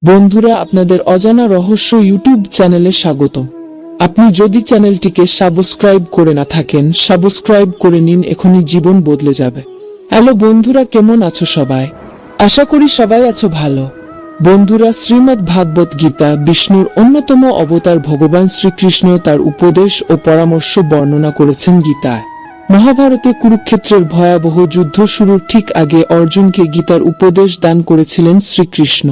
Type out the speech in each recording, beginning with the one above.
বন্ধুরা, আপনাদের অজানা রহস্য ইউটিউব চ্যানেলে স্বাগতম। আপনি যদি চ্যানেলটিকে সাবস্ক্রাইব করে না থাকেন, সাবস্ক্রাইব করে নিন, এখনই জীবন বদলে যাবে। হ্যালো বন্ধুরা, কেমন আছো সবাই? আশা করি সবাই আছো ভালো। বন্ধুরা, শ্রীমদ্ ভাগবত গীতা বিষ্ণুর অন্যতম অবতার ভগবান শ্রীকৃষ্ণ তার উপদেশ ও পরামর্শ বর্ণনা করেছেন গীতায়। মহাভারতে কুরুক্ষেত্রের ভয়াবহ যুদ্ধ শুরুর ঠিক আগে অর্জুনকে গীতার উপদেশ দান করেছিলেন শ্রীকৃষ্ণ।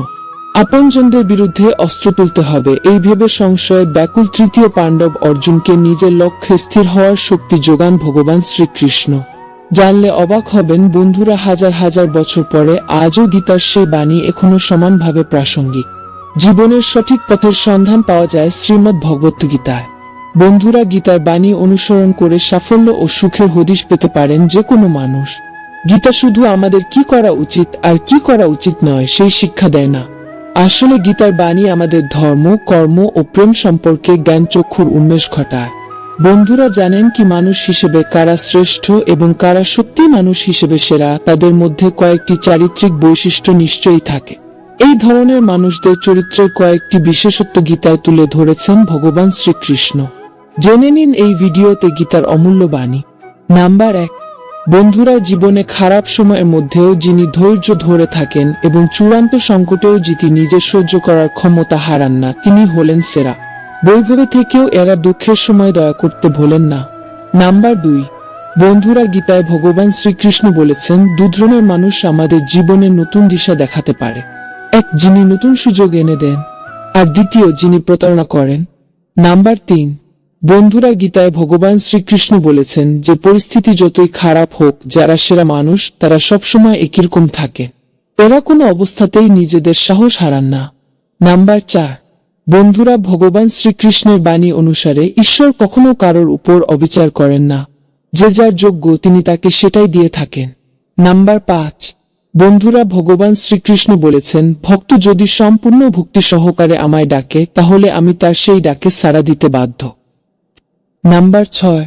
আপনজনদের বিরুদ্ধে অস্ত্র তুলতে হবে, এই ভেবে সংশয়ে ব্যাকুল তৃতীয় পাণ্ডব অর্জুনকে নিজের লক্ষ্যে স্থির হওয়ার শক্তি যোগান ভগবান শ্রীকৃষ্ণ। জানলে অবাক হবেন বন্ধুরা, হাজার হাজার বছর পরে আজও গীতার সেই বাণী এখনো সমানভাবে প্রাসঙ্গিক। জীবনের সঠিক পথের সন্ধান পাওয়া যায় শ্রীমদ্ ভগবত গীতায়। বন্ধুরা, গীতার বাণী অনুসরণ করে সাফল্য ও সুখের হদিশ পেতে পারেন যে কোনো মানুষ। গীতা শুধু আমাদের কি করা উচিত আর কি করা উচিত নয় সেই শিক্ষা দেয় না। আসলে গীতার বাণী আমাদের ধর্ম, কর্ম ও প্রেম সম্পর্কে জ্ঞানচক্ষুর উন্মেষ ঘটায়। বন্ধুরা, জানেন কি মানুষ হিসেবে কারা শ্রেষ্ঠ এবং কারা সত্যি মানুষ হিসেবে সেরা? তাদের মধ্যে কয়েকটি চারিত্রিক বৈশিষ্ট্য নিশ্চয়ই থাকে। এই ধরনের মানুষদের চরিত্রের কয়েকটি বিশেষত্ব গীতায় তুলে ধরেছেন ভগবান শ্রীকৃষ্ণ। জেনে নিন এই ভিডিওতে গীতার অমূল্য বাণী। নাম্বার 1। বন্ধুরা, জীবনে খারাপ সময়ের মধ্যেও যিনি ধৈর্য ধরে থাকেন এবং চূড়ান্ত সংকটেও যিনি নিজের সহ্য করার ক্ষমতা হারান না, তিনি হলেন সেরা। বৈভবে থেকেও এরা দুঃখের সময় দয়া করতে ভোলেন না। নাম্বার 2। বন্ধুরা, গীতায় ভগবান শ্রীকৃষ্ণ বলেছেন, দুধরনের মানুষ আমাদের জীবনে নতুন দিশা দেখাতে পারে। এক, যিনি নতুন সুযোগ এনে দেন, আর দ্বিতীয়, যিনি প্রতারণা করেন। নাম্বার 3। বন্ধুরা, গীতায় ভগবান শ্রীকৃষ্ণ বলেছেন যে পরিস্থিতি যতই খারাপ হোক, যারা সেরা মানুষ তারা সবসময় একইরকম থাকে। এরা কোনো অবস্থাতেই নিজেদের সাহস হারান না। নাম্বার 4। বন্ধুরা, ভগবান শ্রীকৃষ্ণের বাণী অনুসারে ঈশ্বর কখনো কারোর উপর অবিচার করেন না। যে যার যোগ্য তিনি তাকে সেটাই দিয়ে থাকেন। নাম্বার 5। বন্ধুরা, ভগবান শ্রীকৃষ্ণ বলেছেন, ভক্ত যদি সম্পূর্ণ ভক্তি সহকারে আমায় ডাকে, তাহলে আমি তার সেই ডাকে সাড়া দিতে বাধ্য। নাম্বার 6।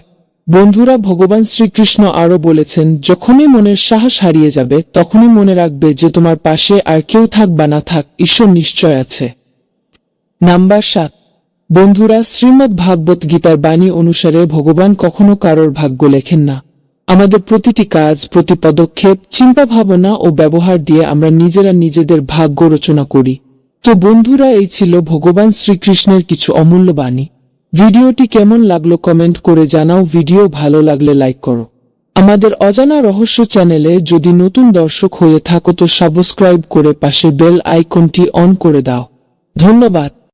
বন্ধুরা, ভগবান শ্রীকৃষ্ণ আরো বলেছেন, যখনই মনের সাহস হারিয়ে যাবে তখনই মনে রাখবে যে তোমার পাশে আর কেউ থাক বা না থাক, ঈশ্বর নিশ্চয় আছে। নাম্বার 7। বন্ধুরা, শ্রীমদ্ ভাগবত গীতার বাণী অনুসারে ভগবান কখনো কারোর ভাগ্য লেখেন না। আমাদের প্রতিটি কাজ, প্রতি পদক্ষেপ, চিন্তা ভাবনা ও ব্যবহার দিয়ে আমরা নিজেরা নিজেদের ভাগ্য রচনা করি। তো বন্ধুরা, এই ছিল ভগবান শ্রীকৃষ্ণের কিছু অমূল্য বাণী। ভিডিওটি কেমন লাগলো কমেন্ট করে জানাও। ভিডিও ভালো লাগলে লাইক করো। আমাদের অজানা রহস্য চ্যানেলে যদি নতুন দর্শক হয়ে থাকো তো সাবস্ক্রাইব করে পাশে বেল আইকনটি অন করে দাও। ধন্যবাদ।